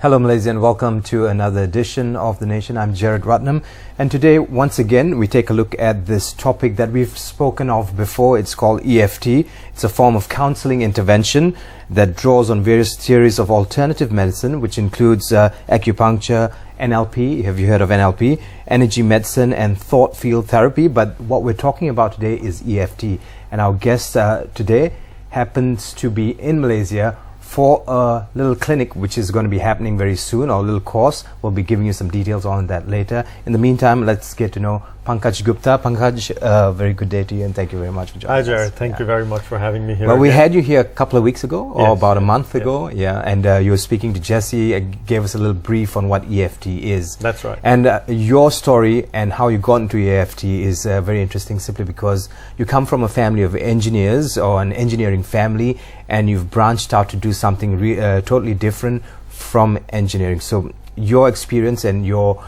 Hello Malaysia and welcome to another edition of The Nation. I'm Jared Ratnam, and today once again we take a look at this topic that we've spoken of before. It's called EFT. It's a form of counseling intervention that draws on various theories of alternative medicine, which includes acupuncture, NLP, have you heard of NLP, energy medicine and thought field therapy. But what we're talking about today is EFT, and our guest today happens to be in Malaysia for a little clinic which is going to be happening very soon, or a little course. We'll be giving you some details on that later. In the meantime, let's get to know Pankaj Gupta. Pankaj, very good day to you and thank you very much for joining us. Hi Jared, thank you very much for having me here. Well, we had you here a couple of weeks ago, or Yes. about a month ago, and you were speaking to Jesse, gave us a little brief on what EFT is. That's right. And your story and how you got into EFT is very interesting, simply because you come from a family of engineers, or an engineering family, and you've branched out to do something totally different from engineering. So your experience and your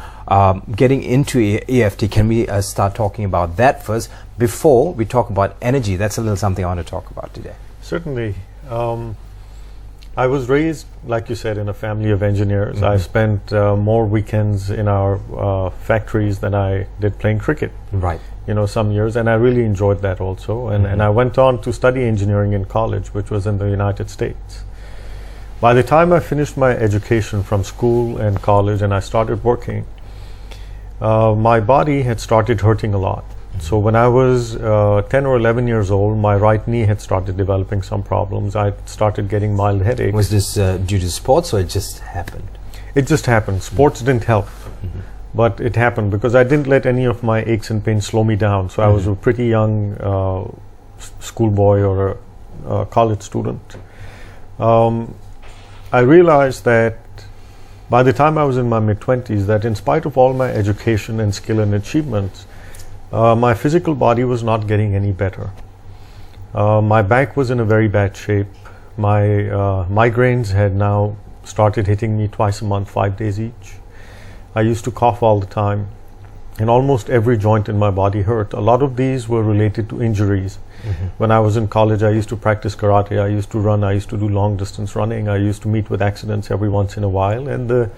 getting into EFT, can we start talking about that first before we talk about energy? That's a little something I want to talk about today. Certainly. I was raised, like you said, in a family of engineers. I spent more weekends in our factories than I did playing cricket. Right. Some years, and I really enjoyed that also. And I went on to study engineering in college, which was in the United States. By the time I finished my education from school and college and I started working, my body had started hurting a lot. So when I was 10 or 11 years old, my right knee had started developing some problems. I started getting mild headaches. Was this due to sports, or it just happened? It just happened. Sports didn't help. But it happened because I didn't let any of my aches and pains slow me down. So I was a pretty young schoolboy or a college student. I realized that by the time I was in my mid-20s, that in spite of all my education and skill and achievements, my physical body was not getting any better. My back was in a very bad shape. My migraines had now started hitting me twice a month, 5 days each. I used to cough all the time, and almost every joint in my body hurt. A lot of these were related to injuries. When I was in college, I used to practice karate, I used to run, I used to do long distance running, I used to meet with accidents every once in a while, and the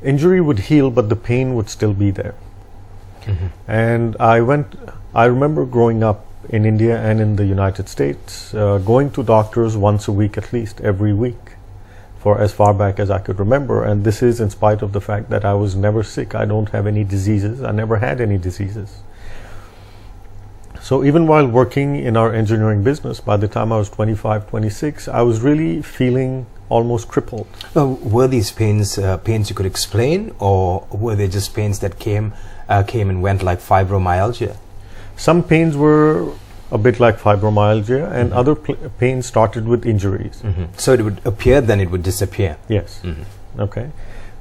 injury would heal, but the pain would still be there. And I remember growing up in India and in the United States, going to doctors once a week, at least every week, for as far back as I could remember. And this is in spite of the fact that I was never sick. I don't have any diseases. I never had any diseases. So even while working in our engineering business, by the time I was 25, 26, I was really feeling almost crippled. Were these pains you could explain, or were they just pains that came and went, like fibromyalgia? Some pains were a bit like fibromyalgia, and other pains started with injuries. So it would appear, then it would disappear. Yes. Okay.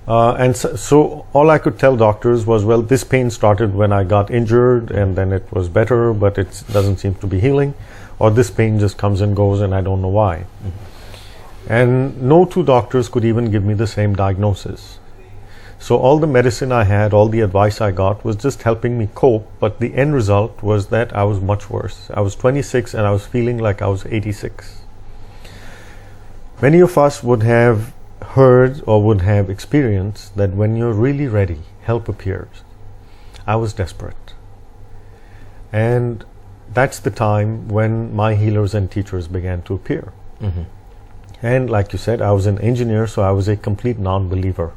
And so all I could tell doctors was, well, this pain started when I got injured, and then it was better, but it doesn't seem to be healing, or this pain just comes and goes and I don't know why. And no two doctors could even give me the same diagnosis. So all the medicine I had, all the advice I got was just helping me cope, but the end result was that I was much worse. I was 26 and I was feeling like I was 86. Many of us would have heard or would have experienced that when you're really ready, help appears. I was desperate. And that's the time when my healers and teachers began to appear. And like you said, I was an engineer, so I was a complete non-believer.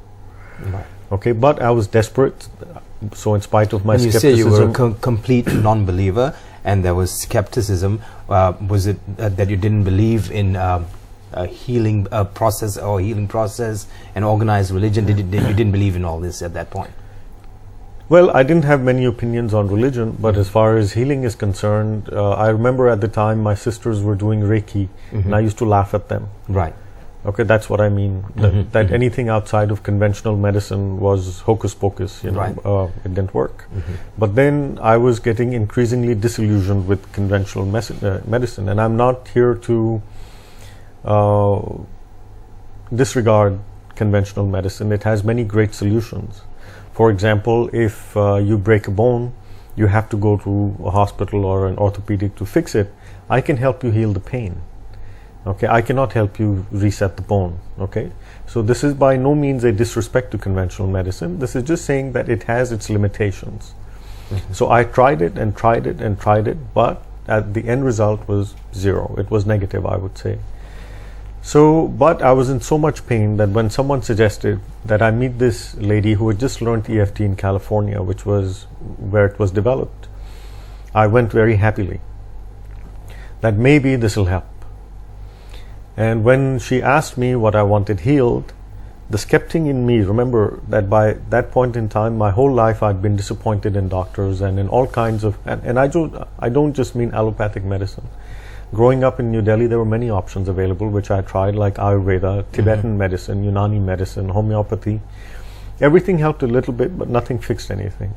Right. Okay, but I was desperate. So in spite of my When you say skepticism, you were a complete non-believer and there was skepticism, was it that you didn't believe in a healing process and organized religion? You didn't believe in all this at that point? well, I didn't have many opinions on religion, but as far as healing is concerned, I remember at the time my sisters were doing Reiki, and I used to laugh at them. Right. Okay, that's what I mean. That anything outside of conventional medicine was hocus pocus, you know, Right. It didn't work. But then I was getting increasingly disillusioned with conventional medicine, and I'm not here to disregard conventional medicine. It has many great solutions. For example, if you break a bone, you have to go to a hospital or an orthopedic to fix it. I can help you heal the pain. Okay, I cannot help you reset the bone. Okay, so this is by no means a disrespect to conventional medicine. This is just saying that it has its limitations. So I tried it and tried it and tried it, but at the end result was zero. It was negative, I would say. So, but I was in so much pain that when someone suggested that I meet this lady who had just learned EFT in California, which was where it was developed, I went very happily that maybe this will help. And when she asked me what I wanted healed, the skeptic in me, remember that by that point in time, my whole life I'd been disappointed in doctors and in all kinds of, and I don't just mean allopathic medicine. Growing up in New Delhi, there were many options available, which I tried, like Ayurveda, Tibetan medicine, Unani medicine, homeopathy. Everything helped a little bit, but nothing fixed anything.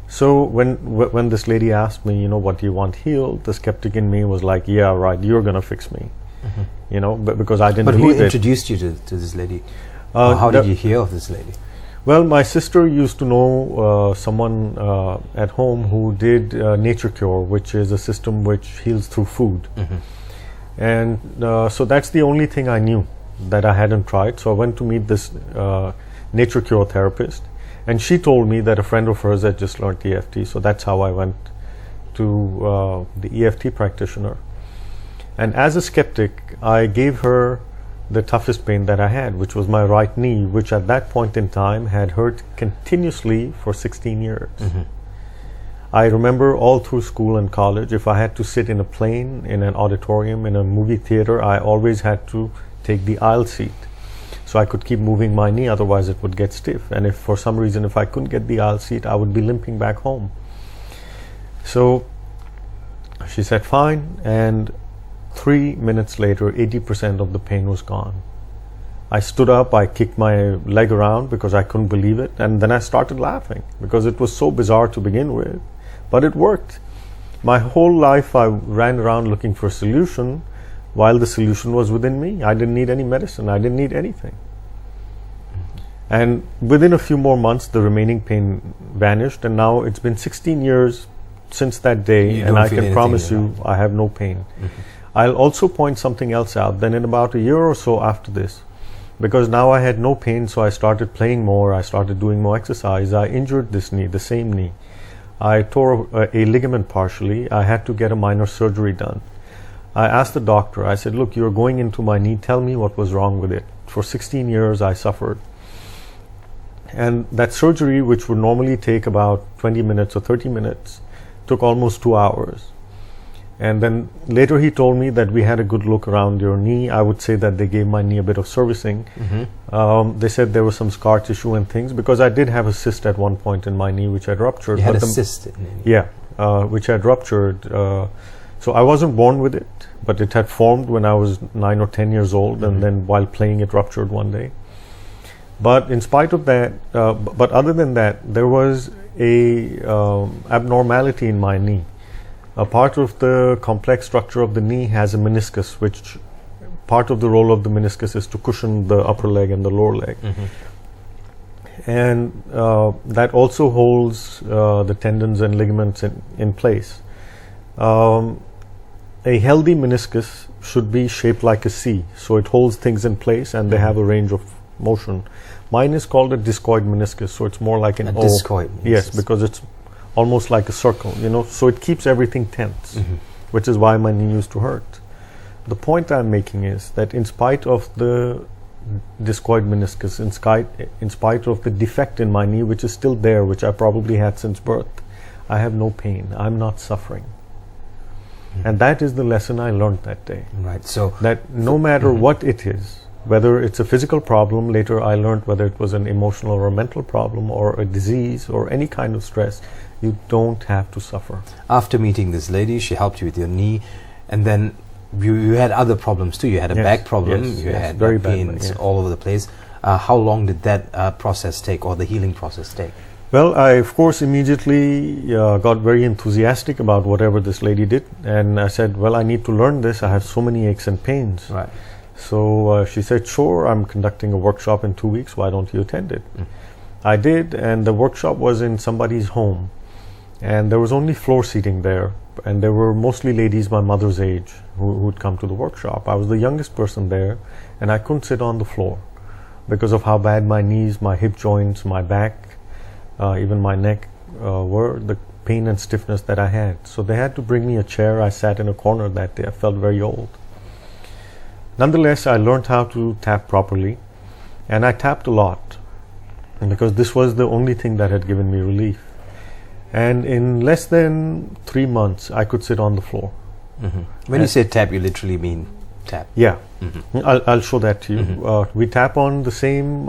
So when this lady asked me, what do you want healed? The skeptic in me was like, yeah, right, you're going to fix me. But because I didn't believe it. But who introduced you to this lady? How did you hear of this lady? Well, my sister used to know someone at home who did Nature Cure, which is a system which heals through food. And so that's the only thing I knew that I hadn't tried. So I went to meet this Nature Cure therapist, and she told me that a friend of hers had just learned EFT. So that's how I went to the EFT practitioner. And as a skeptic, I gave her the toughest pain that I had, which was my right knee, which at that point in time had hurt continuously for 16 years. I remember all through school and college, if I had to sit in a plane, in an auditorium, in a movie theater, I always had to take the aisle seat. So I could keep moving my knee, otherwise it would get stiff. And if for some reason, if I couldn't get the aisle seat, I would be limping back home. So she said, fine. And 3 minutes later, 80% of the pain was gone. I stood up, I kicked my leg around because I couldn't believe it, and then I started laughing because it was so bizarre to begin with, but it worked. My whole life I ran around looking for a solution while the solution was within me. I didn't need any medicine, I didn't need anything. And within a few more months, the remaining pain vanished, and now it's been 16 years since that day, and I can promise you I have no pain. I'll also point something else out. Then in about a year or so after this, because now I had no pain, so I started playing more, I started doing more exercise, I injured this knee, the same knee. I tore a ligament partially. I had to get a minor surgery done. I asked the doctor, I said, look, you're going into my knee, tell me what was wrong with it. For 16 years I suffered. And that surgery, which would normally take about 20 minutes or 30 minutes, took almost 2 hours. And then later he told me that we had a good look around your knee. I would say that they gave my knee a bit of servicing. They said there was some scar tissue and things, because I did have a cyst at one point in my knee which had ruptured. You had a cyst in your knee? Yeah, which had ruptured. So I wasn't born with it, but it had formed when I was 9 or 10 years old, and then while playing it ruptured one day. But in spite of that, but other than that, there was a abnormality in my knee. A part of the complex structure of the knee has a meniscus, which part of the role of the meniscus is to cushion the upper leg and the lower leg. And that also holds the tendons and ligaments in place. A healthy meniscus should be shaped like a C, so it holds things in place and they have a range of motion. Mine is called a discoid meniscus, so it's more like an O. Discoid meniscus. Yes, because it's almost like a circle, so it keeps everything tense, which is why my knee used to hurt. The point I'm making is that in spite of the discoid meniscus, in spite of the defect in my knee, which is still there, which I probably had since birth, I have no pain. I'm not suffering. And that is the lesson I learned that day. Right. So that no matter what it is, whether it's a physical problem, later I learned whether it was an emotional or a mental problem or a disease or any kind of stress, you don't have to suffer. After meeting this lady, she helped you with your knee, and then you had other problems too. You had a back problem, you had very back pains all over the place. How long did that process take, or the healing process take? Well, I of course immediately got very enthusiastic about whatever this lady did, and I said, well, I need to learn this. I have so many aches and pains. Right. So she said, sure, I'm conducting a workshop in 2 weeks. Why don't you attend it? I did, and the workshop was in somebody's home, and there was only floor seating there. and there were mostly ladies my mother's age who would come to the workshop. I was the youngest person there, and I couldn't sit on the floor because of how bad my knees, my hip joints, my back, even my neck were, the pain and stiffness that I had. So they had to bring me a chair. I sat in a corner that day. I felt very old. Nonetheless, I learned how to tap properly, and I tapped a lot because this was the only thing that had given me relief. And in less than 3 months, I could sit on the floor. When you say tap, you literally mean tap? Yeah. I'll show that to you. We tap on the same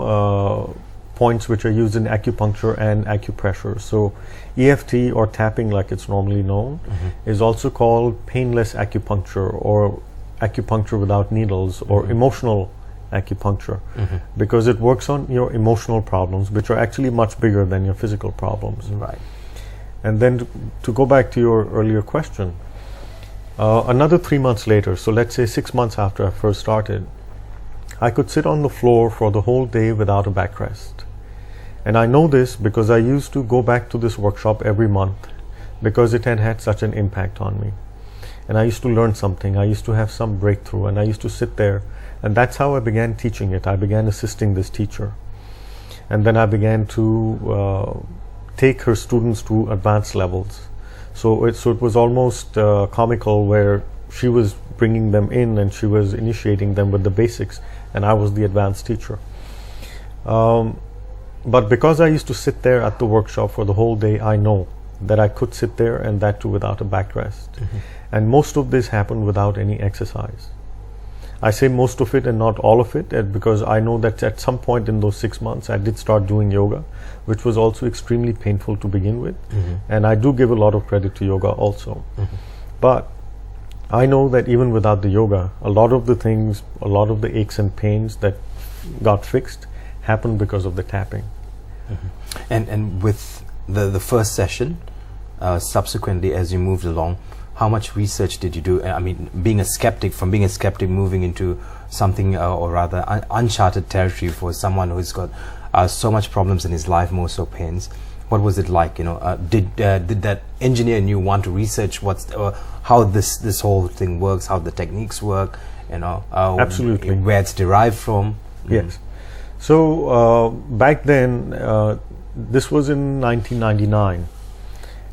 points which are used in acupuncture and acupressure. So EFT, or tapping like it's normally known, is also called painless acupuncture, or acupuncture without needles, or emotional acupuncture, because it works on your emotional problems, which are actually much bigger than your physical problems. Right. And then to go back to your earlier question, another 3 months later, so let's say 6 months after I first started, I could sit on the floor for the whole day without a backrest. And I know this because I used to go back to this workshop every month because it had had such an impact on me. And I used to learn something, I used to have some breakthrough, and I used to sit there, and that's how I began teaching it. I began assisting this teacher. And then I began to take her students to advanced levels. So it was almost comical, where she was bringing them in and she was initiating them with the basics, and I was the advanced teacher. But because I used to sit there at the workshop for the whole day, I know that I could sit there, and that too without a backrest. And most of this happened without any exercise. I say most of it and not all of it, because I know that at some point in those 6 months I did start doing yoga, which was also extremely painful to begin with. And I do give a lot of credit to yoga also. But I know that even without the yoga, a lot of the things, a lot of the aches and pains that got fixed happened because of the tapping. And with the first session, subsequently as you moved along, how much research did you do? I mean, being a skeptic, moving into something or rather uncharted territory for someone who's got so much problems in his life, more so pains. What was it like? Did that engineer in you want to research how this whole thing works, how the techniques work? Absolutely, where it's derived from. Yes. So back then, this was in 1999.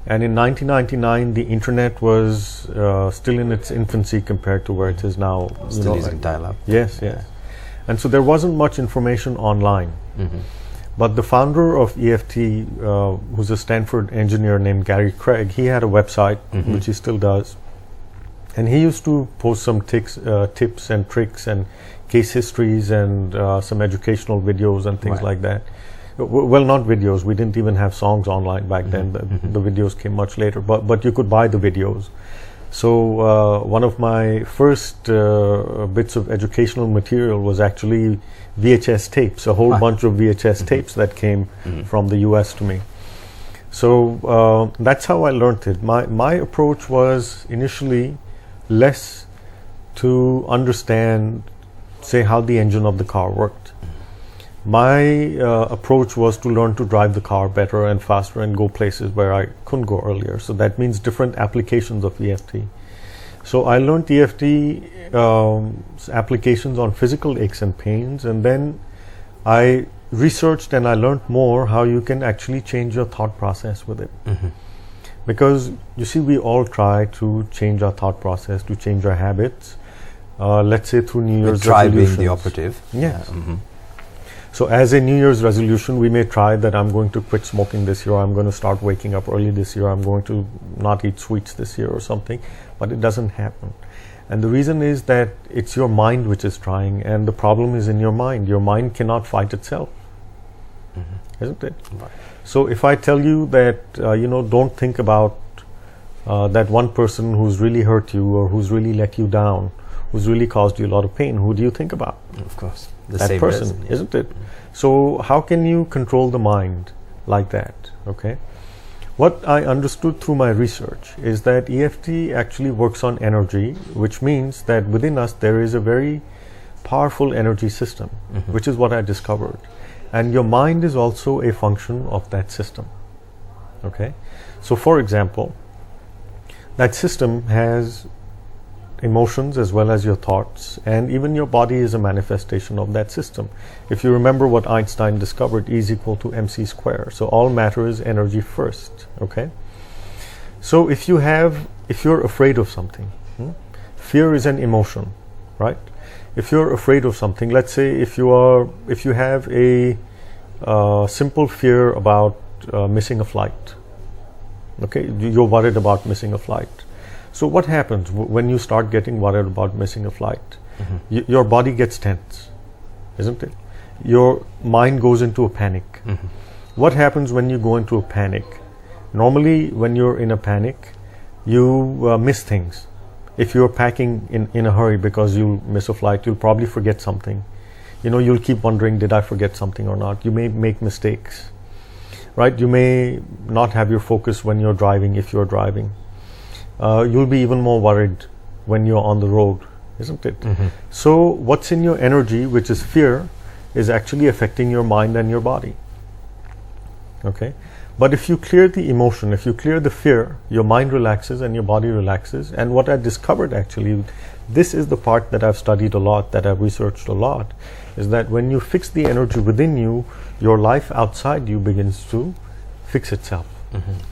And in 1999, the internet was still in its infancy compared to where it is now. Still using dial-up. Yes. And so there wasn't much information online. But the founder of EFT, who's a Stanford engineer named Gary Craig, he had a website, which he still does. And he used to post some tips and tricks and case histories and some educational videos and things like that. Well, not videos. We didn't even have songs online back then. The videos came much later, but you could buy the videos. So one of my first bits of educational material was actually VHS tapes, a whole bunch of VHS tapes that came from the US to me. So that's how I learned it. My approach was initially less to understand, say, how the engine of the car worked. My approach was to learn to drive the car better and faster and go places where I couldn't go earlier. So that means different applications of EFT. So I learned EFT applications on physical aches and pains, and then I researched and I learned more how you can actually change your thought process with it. Because you see, we all try to change our thought process, to change our habits, let's say through New Year's resolutions. Being the operative. Yes. So as a New Year's resolution, we may try that I'm going to quit smoking this year, I'm going to start waking up early this year, I'm going to not eat sweets this year or something, but it doesn't happen. And the reason is that it's your mind which is trying, and the problem is in your mind. Your mind cannot fight itself, isn't it? Right. So if I tell you that, don't think about that one person who's really hurt you or who's really let you down, who's really caused you a lot of pain, who do you think about? Of course. That person, isn't it? So how can you control the mind like that? Okay. What I understood through my research is that EFT actually works on energy, which means that within us there is a very powerful energy system, which is what I discovered. And your mind is also a function of that system. Okay. So for example, that system has emotions as well as your thoughts, and even your body is a manifestation of that system. If you remember what Einstein discovered, E is equal to mc square. So all matter is energy first. Okay. So if you're afraid of something, fear is an emotion, right? If you're afraid of something, let's say if you have a simple fear about missing a flight. Okay, you're worried about missing a flight. So what happens when you start getting worried about missing a flight? Your body gets tense, isn't it? Your mind goes into a panic. What happens when you go into a panic? Normally, when you're in a panic, you miss things. If you're packing in a hurry because you miss a flight, you'll probably forget something. You'll keep wondering, did I forget something or not? You may make mistakes, right? You may not have your focus when you're driving, if you're driving. You'll be even more worried when you're on the road, isn't it? So what's in your energy, which is fear, is actually affecting your mind and your body. Okay? But if you clear the emotion, if you clear the fear, your mind relaxes and your body relaxes. And what I discovered actually, this is the part that I've studied a lot, that I've researched a lot, is that when you fix the energy within you, your life outside you begins to fix itself.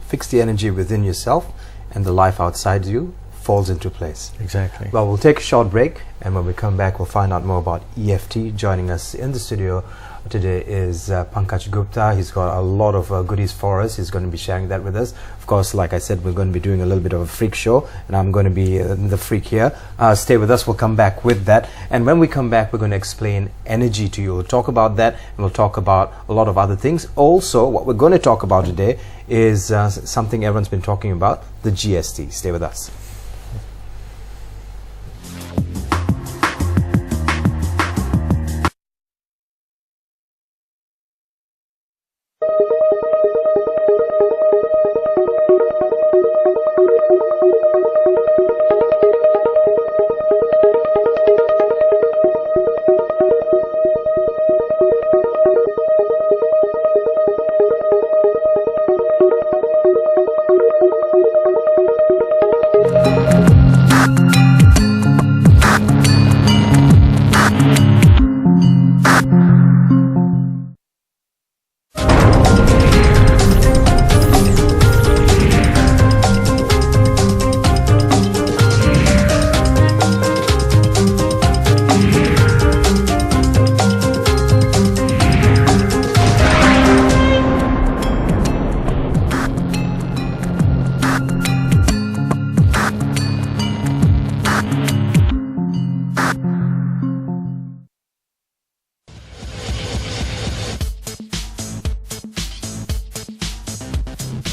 Fix the energy within yourself, and the life outside you falls into place. Exactly. Well, we'll take a short break, and when we come back, we'll find out more about EFT. Joining us in the studio today is Pankaj Gupta. He's got a lot of goodies for us. He's going to be sharing that with us. Of course, like I said, we're going to be doing a little bit of a freak show, and I'm going to be the freak here. Stay with us. We'll come back with that. And when we come back, we're going to explain energy to you. We'll talk about that, and we'll talk about a lot of other things. Also, what we're going to talk about today is something everyone's been talking about, the GST. Stay with us.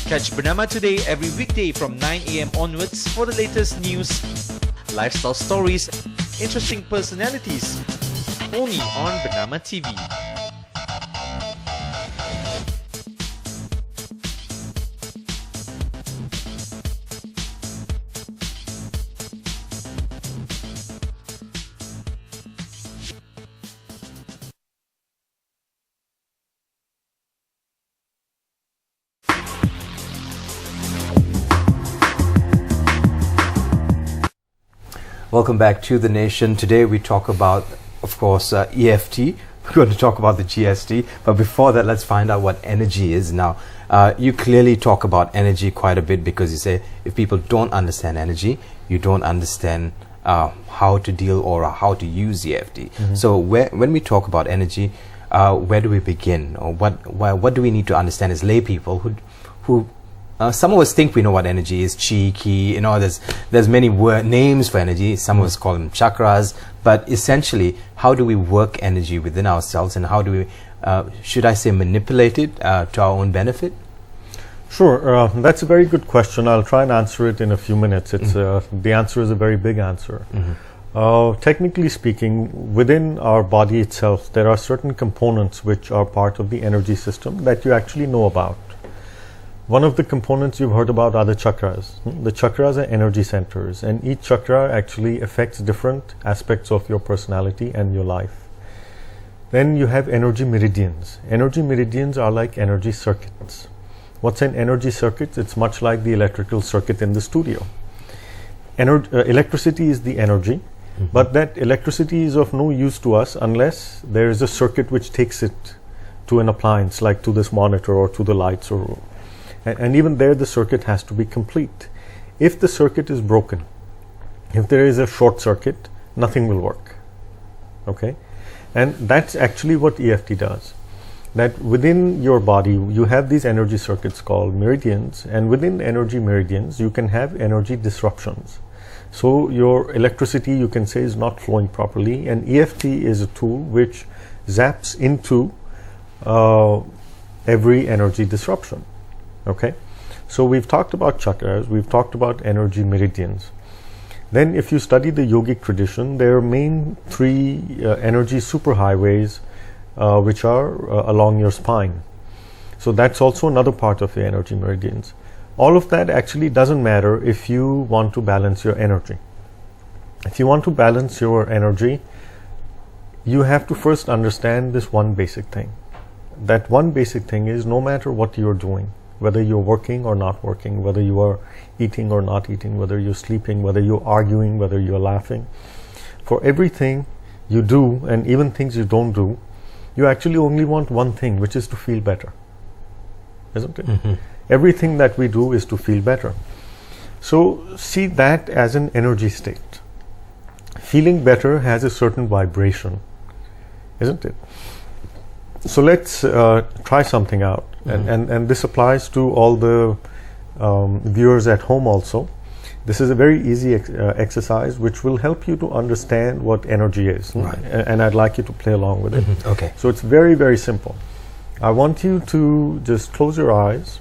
Catch Bernama Today every weekday from 9 a.m. onwards for the latest news, lifestyle stories, interesting personalities, only on Bernama TV. Welcome back to The Nation. Today we talk about, of course, EFT. We're going to talk about the GST. But before that, let's find out what energy is. Now, you clearly talk about energy quite a bit because you say if people don't understand energy, you don't understand how to deal or how to use EFT. So when we talk about energy, where do we begin? Or what do we need to understand as lay people who some of us think we know what energy is, chi, ki, there's many names for energy. Some of us call them chakras, but essentially, how do we work energy within ourselves, and how do we, should I say, manipulate it to our own benefit? Sure, that's a very good question. I'll try and answer it in a few minutes. It's the answer is a very big answer. Technically speaking, within our body itself, there are certain components which are part of the energy system that you actually know about. One of the components you've heard about are the chakras. The chakras are energy centers, and each chakra actually affects different aspects of your personality and your life. Then you have energy meridians. Energy meridians are like energy circuits. What's an energy circuit? It's much like the electrical circuit in the studio. electricity is the energy, but that electricity is of no use to us unless there is a circuit which takes it to an appliance, like to this monitor or to the lights, and even there the circuit has to be complete. If the circuit is broken, if there is a short circuit, nothing will work. Okay, and that's actually what EFT does. That within your body you have these energy circuits called meridians, and within energy meridians you can have energy disruptions. So your electricity, you can say, is not flowing properly, and EFT is a tool which zaps into every energy disruption. Okay, so we've talked about chakras, we've talked about energy meridians. Then if you study the yogic tradition, there are main three energy superhighways which are along your spine. So that's also another part of the energy meridians. All of that actually doesn't matter if you want to balance your energy. If you want to balance your energy, you have to first understand this one basic thing. That one basic thing is, no matter what you're doing, whether you're working or not working, whether you are eating or not eating, whether you're sleeping, whether you're arguing, whether you're laughing, for everything you do, and even things you don't do, you actually only want one thing, which is to feel better. Isn't it? Mm-hmm. Everything that we do is to feel better. So see that as an energy state. Feeling better has a certain vibration, isn't it? So let's try something out. Mm-hmm. And this applies to all the viewers at home also. This is a very easy exercise which will help you to understand what energy is. Right. And I'd like you to play along with it. Mm-hmm. Okay. So it's very, very simple. I want you to just close your eyes.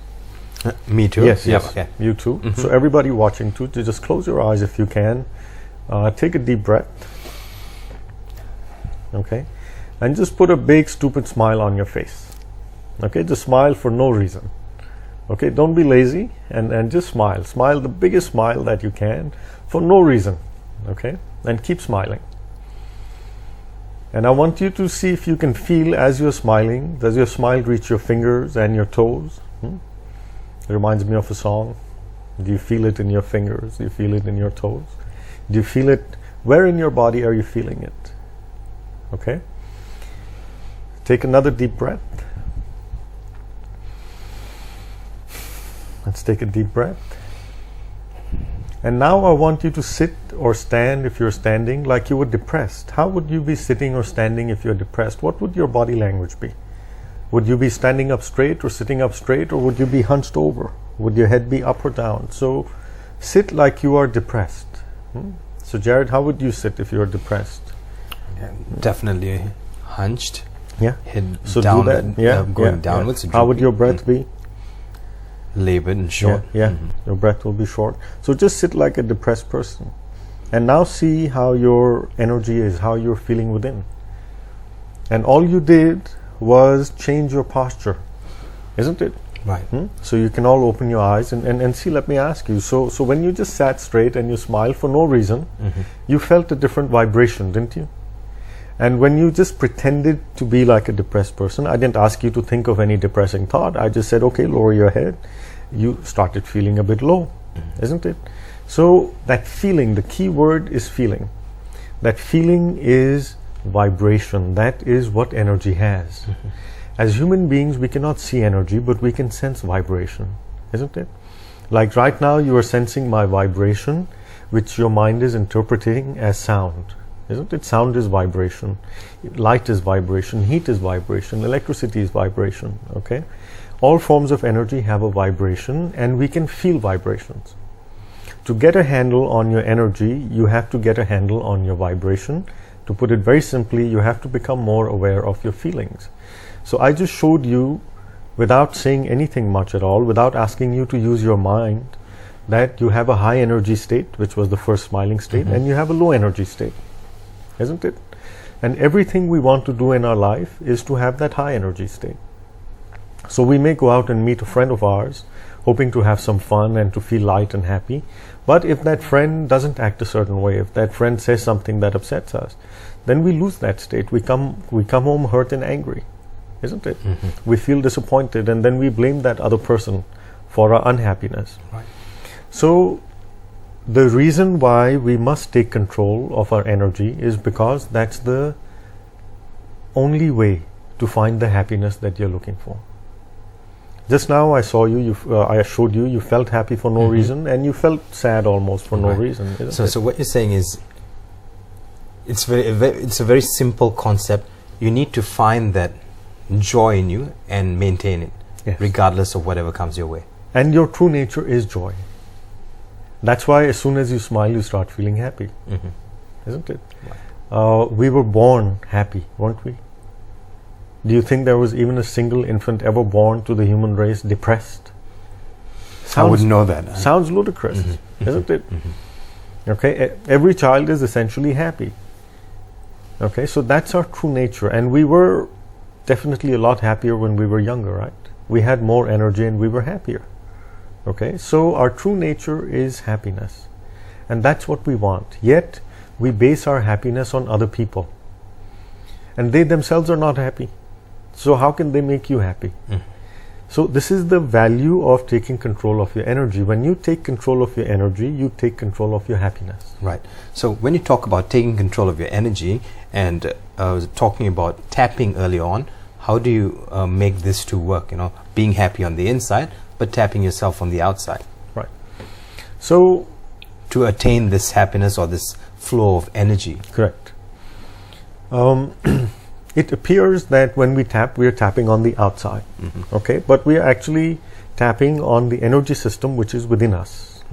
Me too? Yes, Yep. yes. Okay. You too. Mm-hmm. So everybody watching too, to just close your eyes if you can. Take a deep breath. Okay. And just put a big stupid smile on your face. Okay, just smile for no reason. Okay, don't be lazy and just smile. Smile the biggest smile that you can for no reason. Okay, and keep smiling. And I want you to see if you can feel as you're smiling, does your smile reach your fingers and your toes? It reminds me of a song. Do you feel it in your fingers? Do you feel it in your toes? Do you feel it? Where in your body are you feeling it? Okay. Take another deep breath. Let's take a deep breath. And now I want you to sit or stand, if you're standing, like you were depressed. How would you be sitting or standing if you're depressed? What would your body language be? Would you be standing up straight or sitting up straight, or would you be hunched over? Would your head be up or down? So sit like you are depressed. So Jared, how would you sit if you're depressed? Definitely hunched. Yeah. Head So down, do that. Yeah. going downwards. How would your breath be? Labored and short. Yeah. Mm-hmm. Your breath will be short. So just sit like a depressed person. And now see how your energy is, how you're feeling within. And all you did was change your posture, isn't it? Right. So you can all open your eyes and see, let me ask you. So when you just sat straight and you smiled for no reason, you felt a different vibration, didn't you? And when you just pretended to be like a depressed person, I didn't ask you to think of any depressing thought. I just said, okay, lower your head. You started feeling a bit low, isn't it? So that feeling, the key word is feeling. That feeling is vibration. That is what energy has. As human beings, we cannot see energy, but we can sense vibration, isn't it? Like right now, you are sensing my vibration, which your mind is interpreting as sound. Isn't it? Sound is vibration, light is vibration, heat is vibration, electricity is vibration. Okay, all forms of energy have a vibration, and we can feel vibrations. To get a handle on your energy, you have to get a handle on your vibration. To put it very simply, you have to become more aware of your feelings. So I just showed you, without saying anything much at all, without asking you to use your mind, that you have a high energy state, which was the first smiling state, and you have a low energy state. Isn't it? And everything we want to do in our life is to have that high energy state. So we may go out and meet a friend of ours, hoping to have some fun and to feel light and happy. But if that friend doesn't act a certain way, if that friend says something that upsets us, then we lose that state. We come home hurt and angry, isn't it? We feel disappointed, and then we blame that other person for our unhappiness. Right. So the reason why we must take control of our energy is because that's the only way to find the happiness that you're looking for. Just now I saw you, I showed you, you felt happy for no reason, and you felt sad almost for no reason. So what you're saying is, it's a very simple concept. You need to find that joy in you and maintain it, Yes. regardless of whatever comes your way. And your true nature is joy. That's why as soon as you smile, you start feeling happy, isn't it? We were born happy, weren't we? Do you think there was even a single infant ever born to the human race depressed? I wouldn't know that. Sounds ludicrous, isn't it? Okay, every child is essentially happy. Okay, so that's our true nature, and we were definitely a lot happier when we were younger, right? We had more energy and we were happier. Okay, so our true nature is happiness, and that's what we want. Yet we base our happiness on other people, and they themselves are not happy. So how can they make you happy? So this is the value of taking control of your energy. When you take control of your energy, you take control of your happiness. Right. So when you talk about taking control of your energy, and I was talking about tapping earlier on, how do you make this two work? You know, being happy on the inside, but tapping yourself on the outside. Right. So to attain this happiness or this flow of energy. Correct. It appears that when we tap, we are tapping on the outside, okay? But we are actually tapping on the energy system which is within us.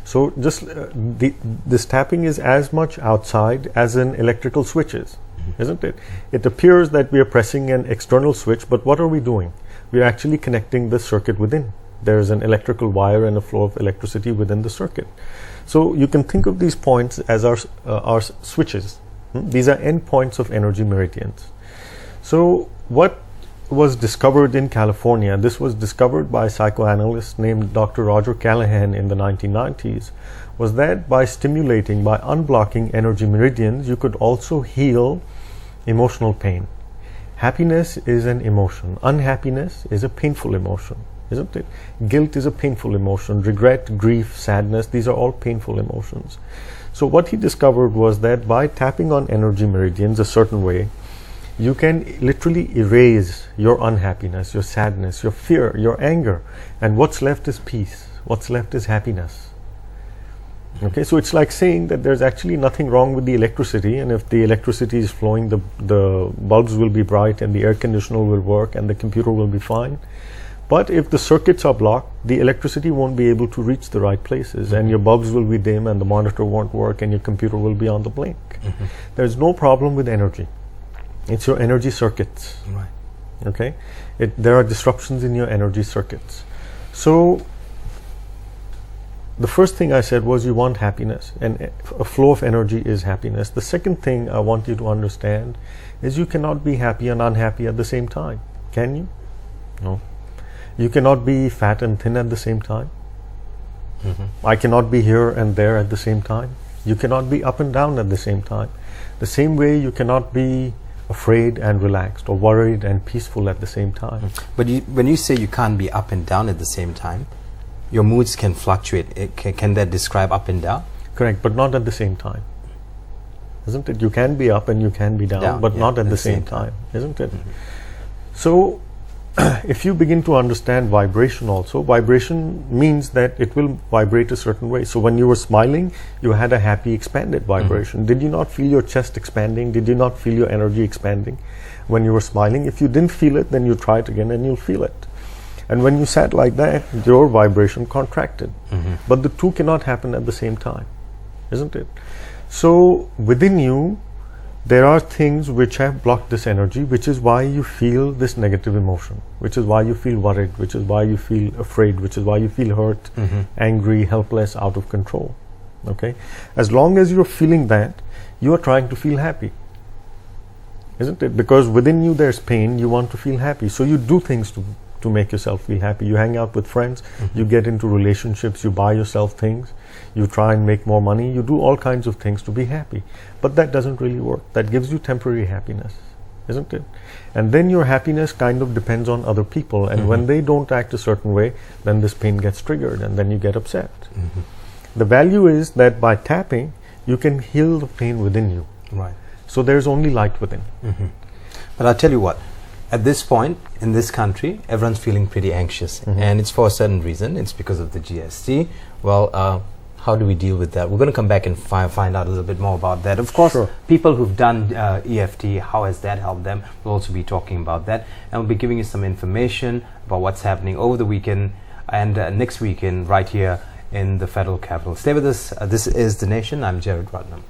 So just this tapping is as much outside as an electrical switch is, isn't it? It appears that we are pressing an external switch, but what are we doing? We are actually connecting the circuit within. There is an electrical wire and a flow of electricity within the circuit. So you can think of these points as our switches. These are endpoints of energy meridians. So what was discovered in California, this was discovered by a psychoanalyst named Dr. Roger Callahan in the 1990s, was that by stimulating, by unblocking energy meridians, you could also heal emotional pain. Happiness is an emotion. Unhappiness is a painful emotion, isn't it? Guilt is a painful emotion. Regret, grief, sadness, these are all painful emotions. So what he discovered was that by tapping on energy meridians a certain way, you can literally erase your unhappiness, your sadness, your fear, your anger, and what's left is peace. What's left is happiness. Okay, so it's like saying that there's actually nothing wrong with the electricity, and if the electricity is flowing, the bulbs will be bright and the air conditioner will work and the computer will be fine. But if the circuits are blocked, the electricity won't be able to reach the right places, and your bulbs will be dim and the monitor won't work and your computer will be on the blink. There's no problem with energy. It's your energy circuits. Right. Okay? There are disruptions in your energy circuits. So the first thing I said was you want happiness, and a flow of energy is happiness. The second thing I want you to understand is you cannot be happy and unhappy at the same time. Can you? No. You cannot be fat and thin at the same time. I cannot be here and there at the same time. You cannot be up and down at the same time. The same way you cannot be afraid and relaxed or worried and peaceful at the same time. But when you say you can't be up and down at the same time, your moods can fluctuate. Can that describe up and down? Correct, but not at the same time. Isn't it? You can be up and you can be down, but not at the same time. Isn't it? So if you begin to understand vibration also, vibration means that it will vibrate a certain way. So when you were smiling, you had a happy expanded vibration. Did you not feel your chest expanding? Did you not feel your energy expanding when you were smiling? If you didn't feel it, then you try it again and you'll feel it. And when you sat like that, your vibration contracted. But the two cannot happen at the same time, isn't it? So within you, there are things which have blocked this energy, which is why you feel this negative emotion, which is why you feel worried, which is why you feel afraid, which is why you feel hurt, angry, helpless, out of control. Okay? As long as you're feeling that, you are trying to feel happy. Isn't it? Because within you there's pain, you want to feel happy. So you do things to make yourself feel happy. You hang out with friends, you get into relationships, you buy yourself things, you try and make more money, you do all kinds of things to be happy. But that doesn't really work. That gives you temporary happiness, isn't it? And then your happiness kind of depends on other people, and when they don't act a certain way, then this pain gets triggered and then you get upset. The value is that by tapping, you can heal the pain within you. Right. So there's only light within. But I'll tell you what, at this point in this country, everyone's feeling pretty anxious, and it's for a certain reason. It's because of the GST. Well, how do we deal with that? We're going to come back and find out a little bit more about that. Of course, people who've done EFT, how has that helped them? We'll also be talking about that, and we'll be giving you some information about what's happening over the weekend and next weekend right here in the Federal Capital. Stay with us. This is The Nation. I'm Jared Ratnam.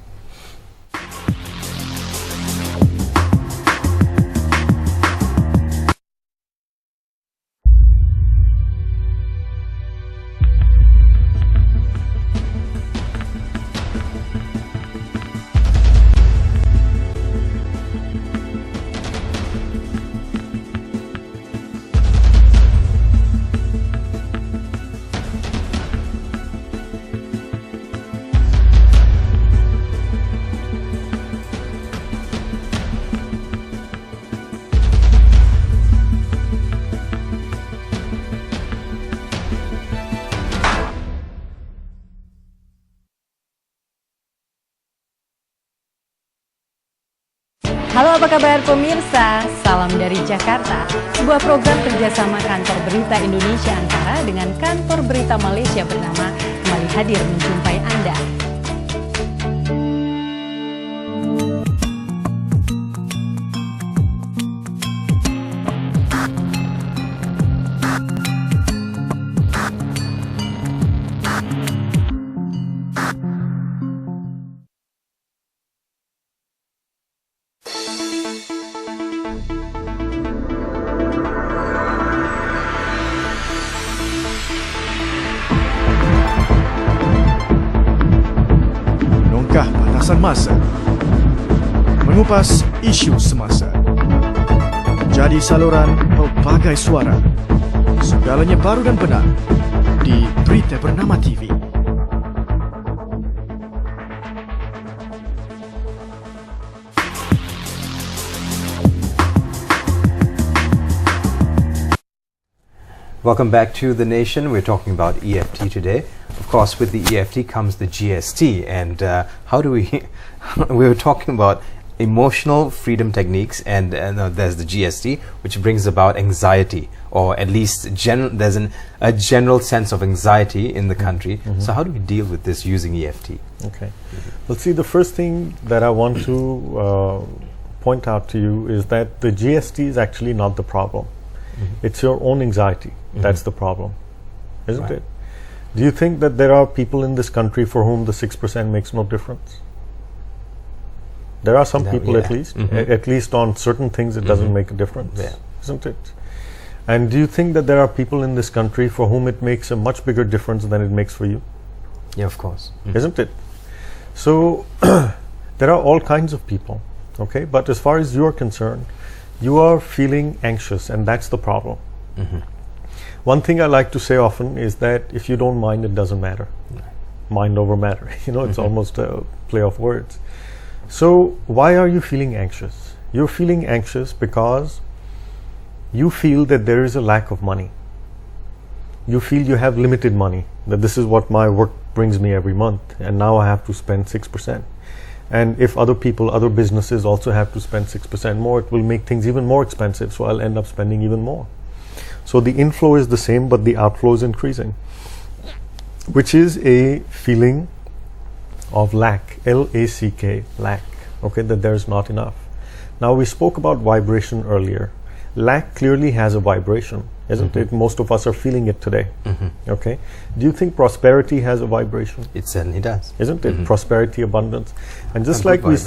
Halo, apa kabar pemirsa? Salam dari Jakarta. Sebuah program kerjasama Kantor Berita Indonesia Antara dengan Kantor Berita Malaysia bernama kembali hadir menjumpai Anda. Batasan masa, mengupas isu semasa, jadi saluran pelbagai suara, segalanya baru dan benar di Berita Bernama TV. Welcome back to The Nation. We're talking about EFT today. Of course, with the EFT comes the GST. And how do we... we were talking about emotional freedom techniques, and there's the GST, which brings about anxiety, or at least there's a general sense of anxiety in the country. So how do we deal with this using EFT? Okay. Well, see, the first thing that I want to point out to you is that the GST is actually not the problem. It's your own anxiety. That's the problem, isn't it? Do you think that there are people in this country for whom the 6% makes no difference? There are some people, at least on certain things it doesn't make a difference, isn't it? And do you think that there are people in this country for whom it makes a much bigger difference than it makes for you? Yeah, of course. Isn't it? So there are all kinds of people, okay? But as far as you are concerned, you are feeling anxious, and that's the problem. One thing I like to say often is that if you don't mind, it doesn't matter. Mind over matter. It's almost a play of words. So why are you feeling anxious? You're feeling anxious because you feel that there is a lack of money. You feel you have limited money, that this is what my work brings me every month, and now I have to spend 6%. And if other people, other businesses also have to spend 6% more, it will make things even more expensive, so I'll end up spending even more. So the inflow is the same, but the outflow is increasing, which is a feeling of lack, L-A-C-K, lack, okay, that there's not enough. Now, we spoke about vibration earlier. Lack clearly has a vibration, isn't it? Most of us are feeling it today, okay? Do you think prosperity has a vibration? It certainly does. Isn't it? Prosperity, abundance. And just like we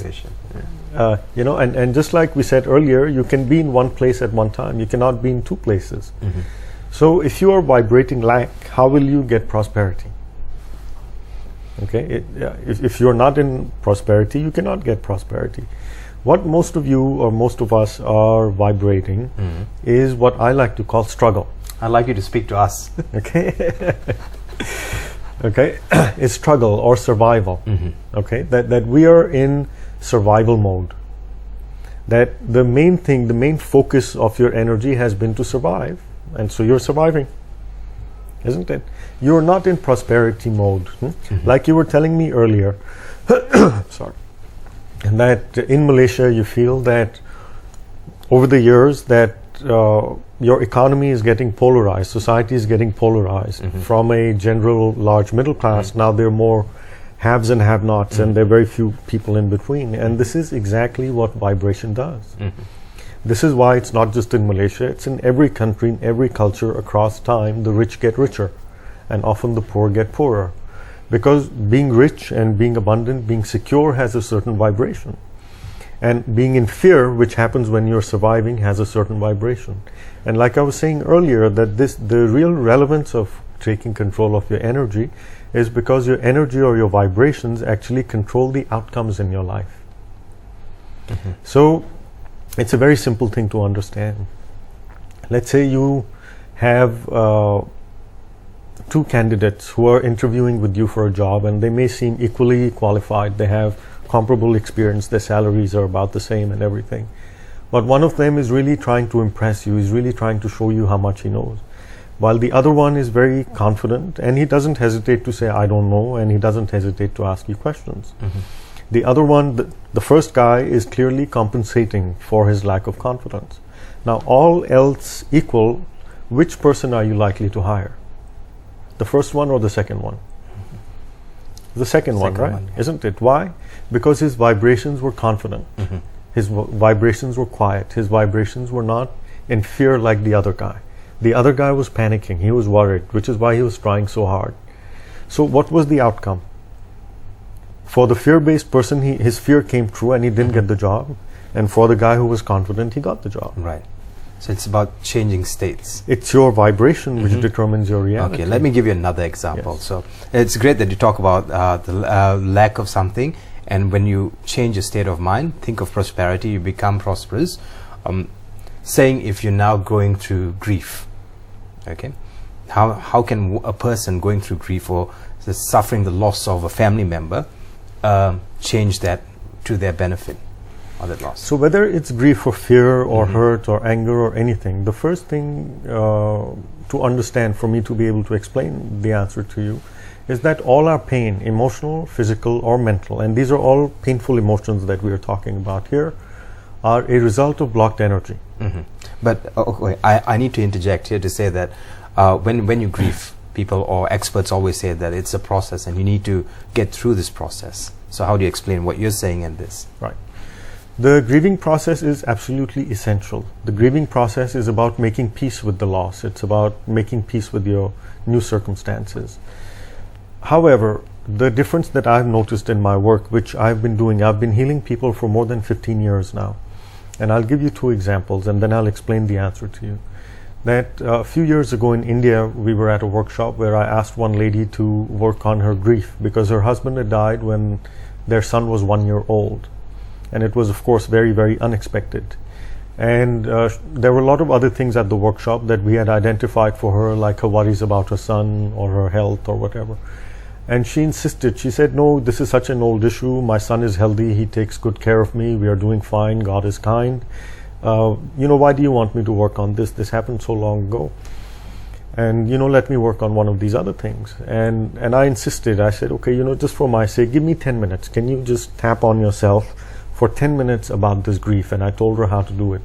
and just like we said earlier, you can be in one place at one time. You cannot be in two places. So if you are vibrating lack, how will you get prosperity? Okay, if you're not in prosperity, you cannot get prosperity. What most of you or most of us are vibrating is what I like to call struggle. I'd like you to speak to us. Okay. Okay, it's struggle or survival. Okay, that we are in survival mode. That the main thing, the main focus of your energy has been to survive, and so you're surviving. isn't it? You're not in prosperity mode. Like you were telling me earlier, sorry, and that in Malaysia you feel that over the years that your economy is getting polarized, society is getting polarized from a general large middle class. Now there are more haves and have-nots, and there are very few people in between. And this is exactly what vibration does. This is why it's not just in Malaysia, it's in every country, in every culture across time. The rich get richer, and often the poor get poorer. Because being rich and being abundant, being secure has a certain vibration. And being in fear, which happens when you're surviving, has a certain vibration. And like I was saying earlier, that the real relevance of taking control of your energy is because your energy or your vibrations actually control the outcomes in your life. So it's a very simple thing to understand. Let's say you have two candidates who are interviewing with you for a job, and they may seem equally qualified. They have comparable experience, their salaries are about the same and everything. But one of them is really trying to impress you, is really trying to show you how much he knows. While the other one is very confident, and he doesn't hesitate to say, I don't know, and he doesn't hesitate to ask you questions. The other one, the first guy, is clearly compensating for his lack of confidence. Now, all else equal, which person are you likely to hire? The first one or the second one? The second one, right? Isn't it? Why? Because his vibrations were confident. His vibrations were quiet. His vibrations were not in fear like the other guy. The other guy was panicking. He was worried, which is why he was trying so hard. So what was the outcome? For the fear-based person, his fear came true and he didn't get the job. And for the guy who was confident, he got the job. Right. So it's about changing states. It's your vibration which determines your reality. Okay, let me give you another example. Yes. So it's great that you talk about the lack of something, and when you change your state of mind, think of prosperity, you become prosperous. Saying if you're now going through grief, okay, how can a person going through grief or suffering the loss of a family member change that to their benefit? So whether it's grief or fear or hurt or anger or anything, the first thing to understand, for me to be able to explain the answer to you, is that all our pain, emotional, physical or mental, and these are all painful emotions that we are talking about here, are a result of blocked energy. But okay, I need to interject here to say that when you grieve, people or experts always say that it's a process and you need to get through this process. So how do you explain what you're saying in this? Right. The grieving process is absolutely essential. The grieving process is about making peace with the loss. It's about making peace with your new circumstances. However, the difference that I've noticed in my work, which I've been doing, I've been healing people for more than 15 years now. And I'll give you two examples and then I'll explain the answer to you. That a few years ago in India, we were at a workshop where I asked one lady to work on her grief because her husband had died when their son was 1 year old. And it was, of course, very, very unexpected. And there were a lot of other things at the workshop that we had identified for her, like her worries about her son or her health or whatever. And she insisted. She said, no, this is such an old issue. My son is healthy. He takes good care of me. We are doing fine. God is kind. Why do you want me to work on this? This happened so long ago. And, let me work on one of these other things. And I insisted. I said, okay, just for my sake, give me 10 minutes. Can you just tap on yourself for 10 minutes about this grief? And I told her how to do it.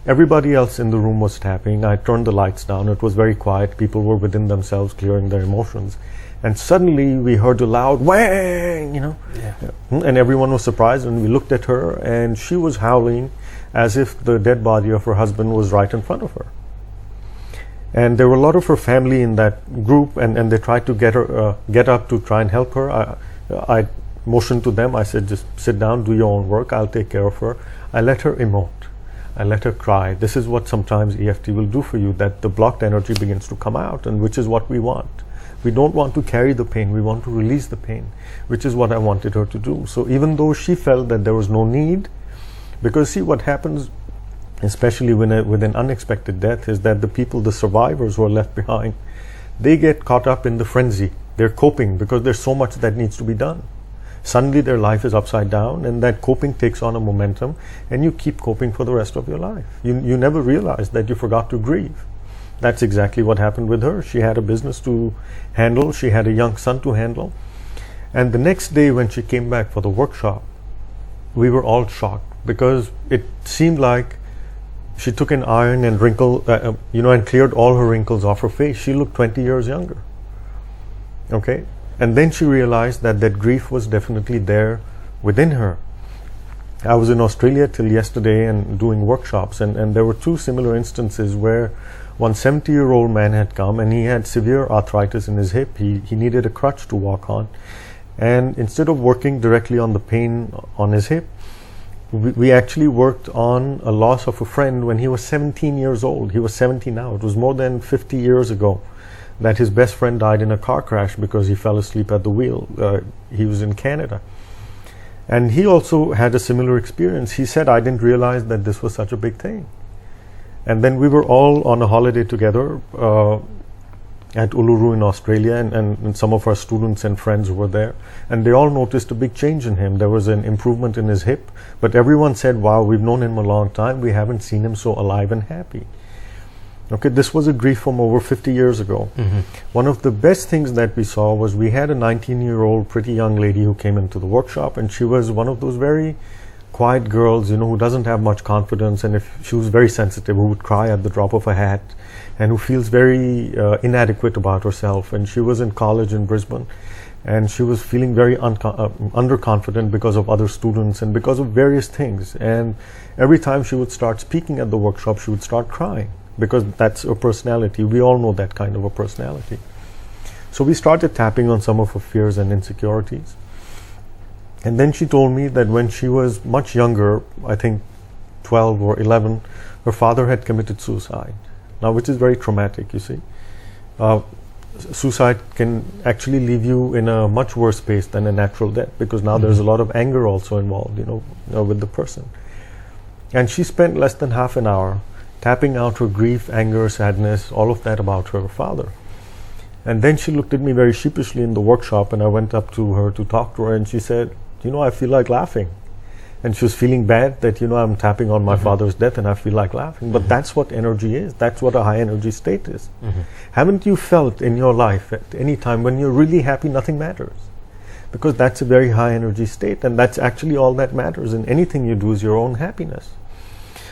Everybody else in the room was tapping. I turned the lights down. It was very quiet. People were within themselves, clearing their emotions. And suddenly we heard a loud whang, and everyone was surprised, and we looked at her and she was howling as if the dead body of her husband was right in front of her. And there were a lot of her family in that group, and they tried to get up to try and help her. I motioned to them. I said, just sit down, do your own work. I'll take care of her. I let her emote. I let her cry. This is what sometimes EFT will do for you, that the blocked energy begins to come out, and which is what we want. We don't want to carry the pain. We want to release the pain, which is what I wanted her to do. So even though she felt that there was no need, because see what happens, especially with an unexpected death, is that the people, the survivors who are left behind, they get caught up in the frenzy. They're coping because there's so much that needs to be done. Suddenly their life is upside down, and that coping takes on a momentum, and you keep coping for the rest of your life. You never realize that you forgot to grieve. That's exactly what happened with her. She had a business to handle. She had a young son to handle. And the next day when she came back for the workshop, we were all shocked because it seemed like she took an iron and and cleared all her wrinkles off her face. She looked 20 years younger. Okay? And then she realized that grief was definitely there within her. I was in Australia till yesterday and doing workshops, and there were two similar instances where one 70-year-old man had come and he had severe arthritis in his hip. He needed a crutch to walk on. And instead of working directly on the pain on his hip, we actually worked on a loss of a friend when he was 17 years old. He was 70 now. It was more than 50 years ago that his best friend died in a car crash because he fell asleep at the wheel. He was in Canada. And he also had a similar experience. He said, I didn't realize that this was such a big thing. And then we were all on a holiday together at Uluru in Australia, and some of our students and friends were there, and they all noticed a big change in him. There was an improvement in his hip, but everyone said, wow, we've known him a long time, we haven't seen him so alive and happy. Okay, this was a grief from over 50 years ago. One of the best things that we saw was we had a 19-year-old pretty young lady who came into the workshop, and she was one of those very quiet girls, who doesn't have much confidence, and if she was very sensitive, who would cry at the drop of a hat, and who feels very inadequate about herself. And she was in college in Brisbane, and she was feeling very underconfident because of other students and because of various things. And every time she would start speaking at the workshop, she would start crying, because that's her personality. We all know that kind of a personality. So we started tapping on some of her fears and insecurities. And then she told me that when she was much younger, I think 12 or 11, her father had committed suicide. Now, which is very traumatic, you see. Suicide can actually leave you in a much worse space than a natural death, because now there's a lot of anger also involved, with the person. And she spent less than half an hour tapping out her grief, anger, sadness, all of that about her father. And then she looked at me very sheepishly in the workshop, and I went up to her to talk to her, and she said, I feel like laughing. And she was feeling bad that, I'm tapping on my father's death and I feel like laughing. But that's what energy is. That's what a high energy state is. Haven't you felt in your life at any time when you're really happy, nothing matters? Because that's a very high energy state, and that's actually all that matters in anything you do is your own happiness.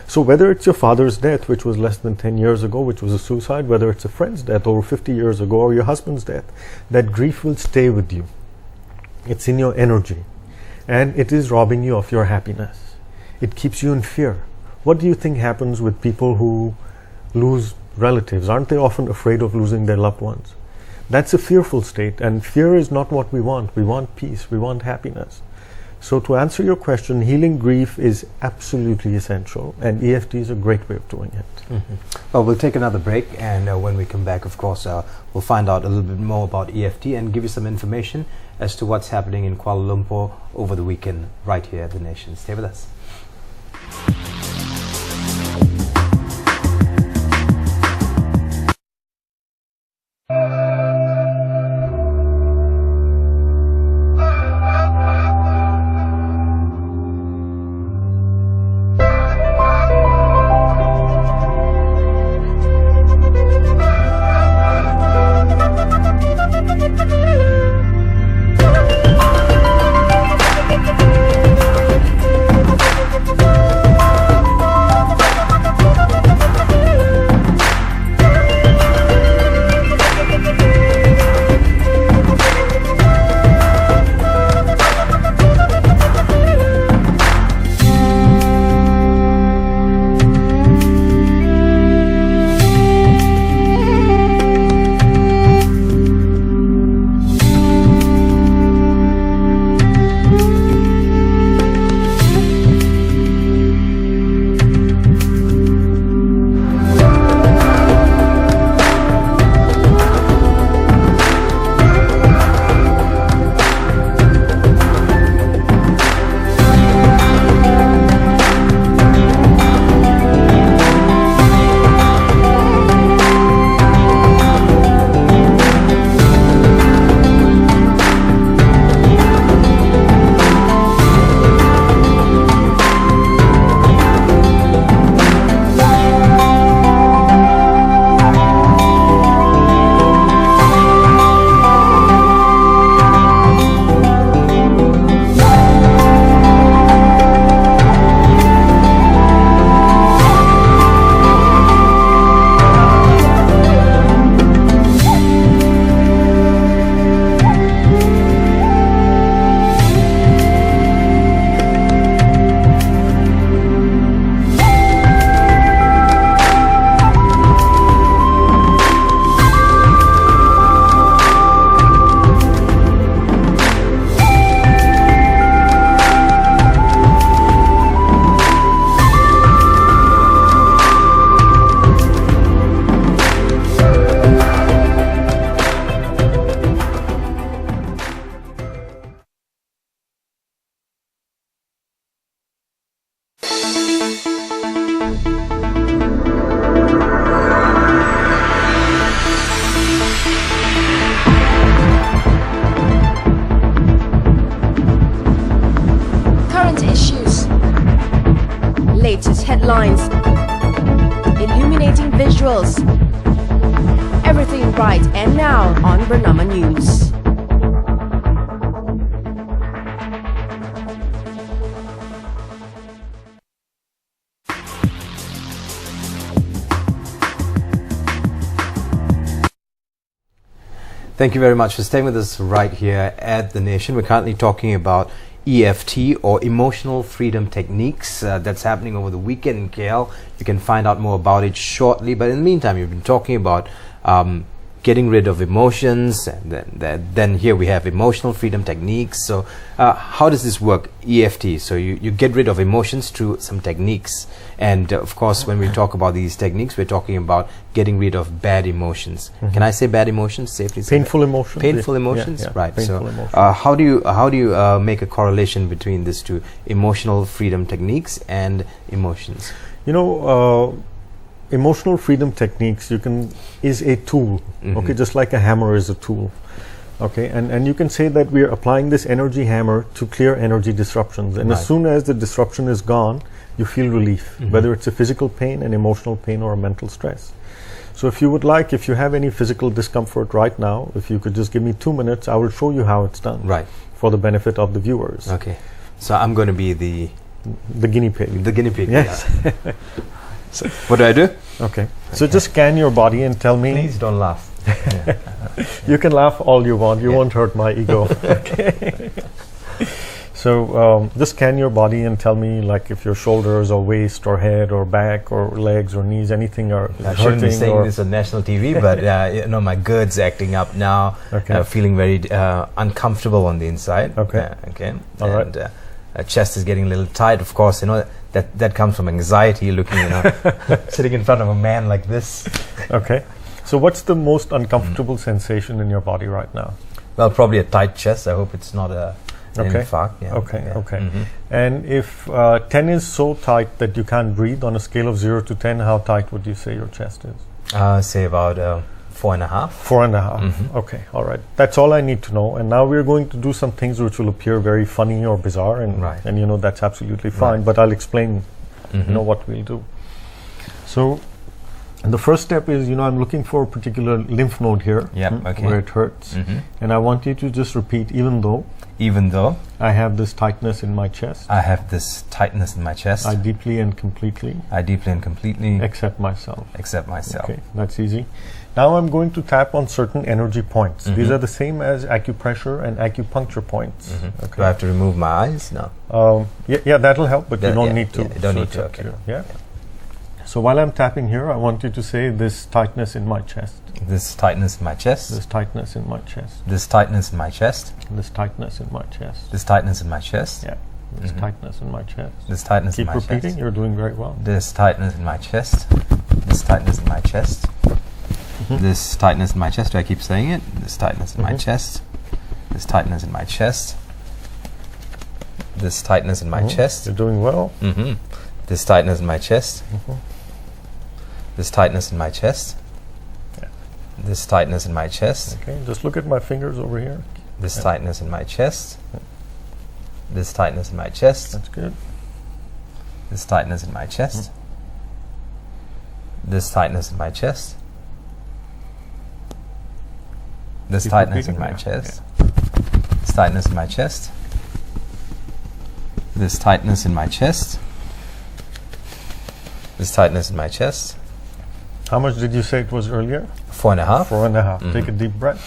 So whether it's your father's death, which was less than 10 years ago, which was a suicide, whether it's a friend's death over 50 years ago, or your husband's death, that grief will stay with you. It's in your energy. And it is robbing you of your happiness. It keeps you in fear. What do you think happens with people who lose relatives? Aren't they often afraid of losing their loved ones? That's a fearful state, and fear is not what we want. We want peace. We want happiness. So to answer your question, healing grief is absolutely essential, and EFT is a great way of doing it. Well, we'll take another break, and when we come back, of course, we'll find out a little bit more about EFT and give you some information as to what's happening in Kuala Lumpur over the weekend right here at The Nation. Stay with us. latest headlines, illuminating visuals. Everything right and now on Bernama News. Thank you very much for staying with us right here at The Nation. We're currently talking about EFT, or Emotional Freedom Techniques. That's happening over the weekend in KL. You can find out more about it shortly. But in the meantime, you've been talking about getting rid of emotions, and then here we have Emotional Freedom Techniques. So how does this work, EFT? So you get rid of emotions through some techniques. And of course, when we talk about these techniques, we're talking about getting rid of bad emotions. Can I say bad emotions safely? Painful emotions. Painful emotions, right? Painful so emotions. how do you make a correlation between these two, emotional freedom techniques and emotions? You know, emotional freedom techniques is a tool. Okay, just like a hammer is a tool. Okay, and you can say that we are applying this energy hammer to clear energy disruptions, and as soon as the disruption is gone, you feel relief, whether it's a physical pain, an emotional pain, or a mental stress. So if you have any physical discomfort right now, if you could just give me 2 minutes, I will show you how it's done. Right. For the benefit of the viewers. Okay. So I'm going to be the guinea pig. The guinea pig. Yes. Yeah. So what do I do? Okay. So just scan your body and tell me. Please don't laugh. You can laugh all you want. You won't hurt my ego. Okay. So just scan your body and tell me, like, if your shoulders or waist or head or back or legs or knees, anything are I shouldn't be hurting. saying this on national TV, but my gut's acting up now. Okay. Feeling very uncomfortable on the inside. Okay. Okay. All right. Chest is getting a little tight. Of course, that comes from anxiety. Looking, sitting in front of a man like this. Okay. So what's the most uncomfortable sensation in your body right now? Well, probably a tight chest. I hope it's not an infarct. Yeah. Okay. And if 10 is so tight that you can't breathe, on a scale of 0 to 10, how tight would you say your chest is? Say about 4.5. 4.5. Okay. All right. That's all I need to know. And now we're going to do some things which will appear very funny or bizarre, and that's absolutely fine. Right. But I'll explain, what we'll do. So the first step is, I'm looking for a particular lymph node here, where it hurts, and I want you to just repeat, even though I have this tightness in my chest, I deeply and completely accept myself. Okay, that's easy. Now I'm going to tap on certain energy points. These are the same as acupressure and acupuncture points. Okay. Do I have to remove my eyes? No. Yeah, that'll help, but you don't need to. You don't need to. Okay. Yeah. So while I'm tapping here, I want you to say, this tightness in my chest. This tightness in my chest. This tightness in my chest. This tightness in my chest. This tightness in my chest. This tightness in my chest. Yeah. This tightness in my chest. This tightness in my chest. Keep repeating. You're doing very well. This tightness in my chest. This tightness in my chest. This tightness in my chest. Do I keep saying it? This tightness in my chest. This tightness in my chest. This tightness in my chest. You're doing well. This tightness in my chest. This tightness in my chest. Yeah. This tightness in my chest. Okay, just look at my fingers over here. This tightness in my chest. This tightness in my chest. That's good. This tightness in my chest. This tightness in my chest. This tightness in my chest. This tightness in my chest. This tightness in my chest. This tightness in my chest. How much did you say it was earlier? 4.5. 4.5. Take a deep breath.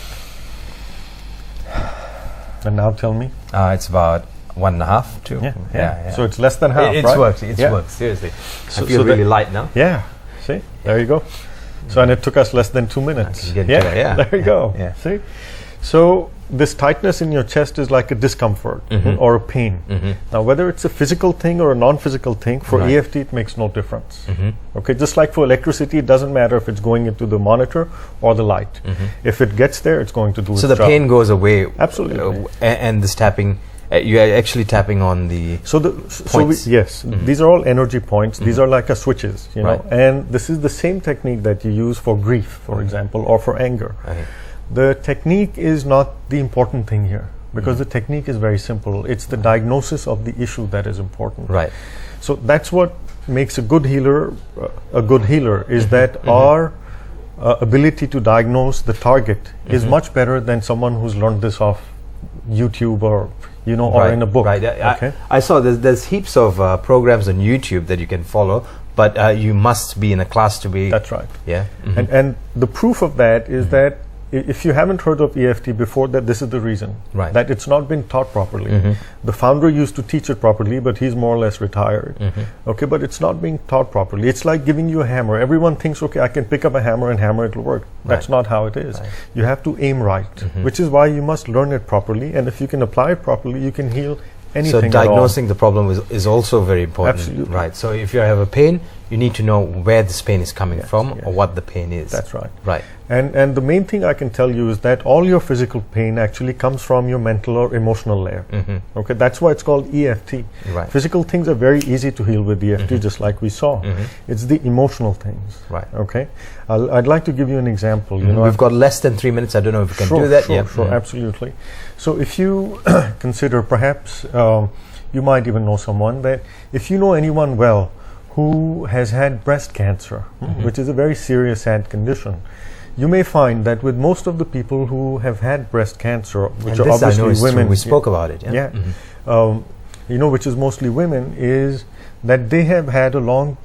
And now tell me. It's about 1.5 too. Yeah. So it's less than half, It's right? worked. It's worked. Seriously. So I feel really light now. Yeah. See? There you go. So, and it took us less than 2 minutes. There you go. Yeah. See? So this tightness in your chest is like a discomfort or a pain. Now, whether it's a physical thing or a non-physical thing, for EFT it makes no difference. Okay, just like for electricity, it doesn't matter if it's going into the monitor or the light. If it gets there, it's going to do its job. So the pain goes away. Absolutely. And this tapping, you are actually tapping on the points. These are all energy points. These are like switches, know. And this is the same technique that you use for grief, for example, or for anger. The technique is not the important thing here, because the technique is very simple. It's the diagnosis of the issue that is important. Right. So that's what makes a good healer is that our ability to diagnose the target is much better than someone who's learned this off YouTube or or in a book. Right. Okay. I saw there's heaps of programs on YouTube that you can follow, but you must be in a class to be. That's right. Yeah. And the proof of that is that if you haven't heard of EFT before, that this is the reason. Right. That it's not been taught properly. The founder used to teach it properly, but he's more or less retired. Okay, but it's not being taught properly. It's like giving you a hammer. Everyone thinks, okay, I can pick up a hammer and hammer it'll work. That's not how it is. You have to aim right, which is why you must learn it properly. And if you can apply it properly, you can heal anything. So diagnosing the problem is also very important. Absolutely. Right. So if you have a pain, you need to know where this pain is coming from or what the pain is. That's right. Right. And the main thing I can tell you is that all your physical pain actually comes from your mental or emotional layer. Okay, that's why it's called EFT. Right. Physical things are very easy to heal with EFT, just like we saw. It's the emotional things. Right. Okay. I'd like to give you an example. We've got less than 3 minutes. I don't know if we can do that. Sure, absolutely. So if you consider, perhaps you might even know someone that, if you know anyone well who has had breast cancer, which is a very serious, sad condition, you may find that with most of the people who have had breast cancer, which are obviously women, we spoke about it. Which is mostly women, is that they have had a long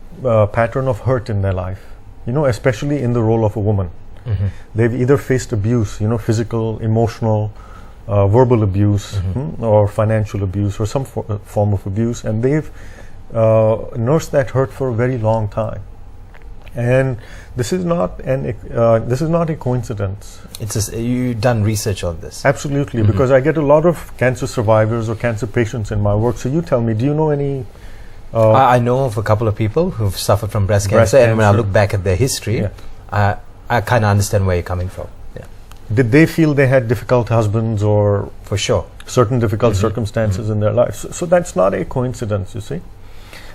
pattern of hurt in their life. Especially in the role of a woman, they've either faced abuse, physical, emotional, verbal abuse, or financial abuse, or some form of abuse, and they've nursed that hurt for a very long time. And this is not a coincidence. You've done research on this. Absolutely, because I get a lot of cancer survivors or cancer patients in my work. So you tell me, do you know any? I know of a couple of people who've suffered from breast cancer, and when I look back at their history, I kind of understand where you're coming from. Yeah. Did they feel they had difficult husbands or for sure certain difficult circumstances in their lives? So that's not a coincidence, you see.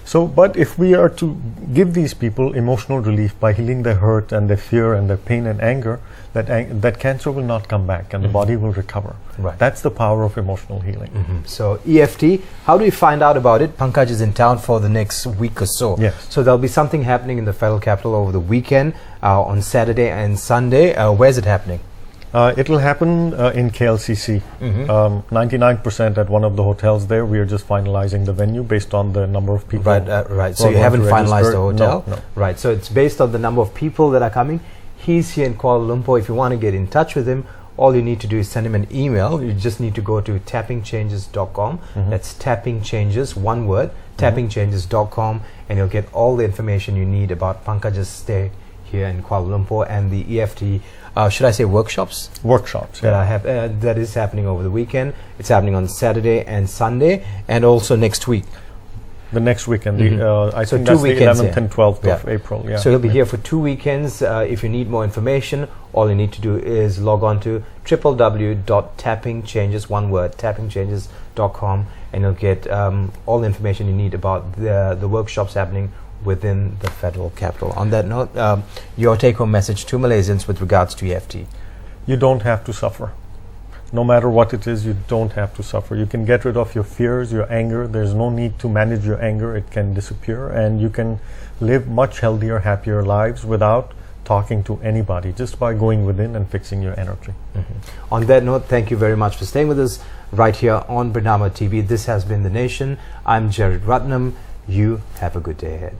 So, but if we are to give these people emotional relief by healing their hurt and their fear and their pain and anger, that cancer will not come back and the body will recover. Right. That's the power of emotional healing. So EFT, how do you find out about it? Pankaj is in town for the next week or so. Yes. So there'll be something happening in the Federal Capital over the weekend, on Saturday and Sunday. Where's it happening? It'll happen in KLCC, 99% at one of the hotels there. We are just finalizing the venue based on the number of people. Right. So you haven't finalized the hotel? No. Right. So it's based on the number of people that are coming. He's here in Kuala Lumpur. If you want to get in touch with him, all you need to do is send him an email. You just need to go to tappingchanges.com. That's tappingchanges, one word, tappingchanges.com, and you'll get all the information you need about Pankaj's stay here in Kuala Lumpur and the EFT. Should I say workshops? Workshops, that is happening over the weekend. It's happening on Saturday and Sunday, and also next week. The next weekend, I think that's the 11th and 12th of April. So he'll be here for 2 weekends. If you need more information, all you need to do is log on to www.tappingchanges, one word, tappingchanges.com, and you'll get all the information you need about the workshops happening within the Federal Capital. On that note, your take-home message to Malaysians with regards to EFT? You don't have to suffer. No matter what it is, you don't have to suffer. You can get rid of your fears, your anger. There's no need to manage your anger. It can disappear, and you can live much healthier, happier lives without talking to anybody, just by going within and fixing your energy. On that note, thank you very much for staying with us right here on Bernama TV. This has been The Nation. I'm Jared Ratnam. You have a good day ahead.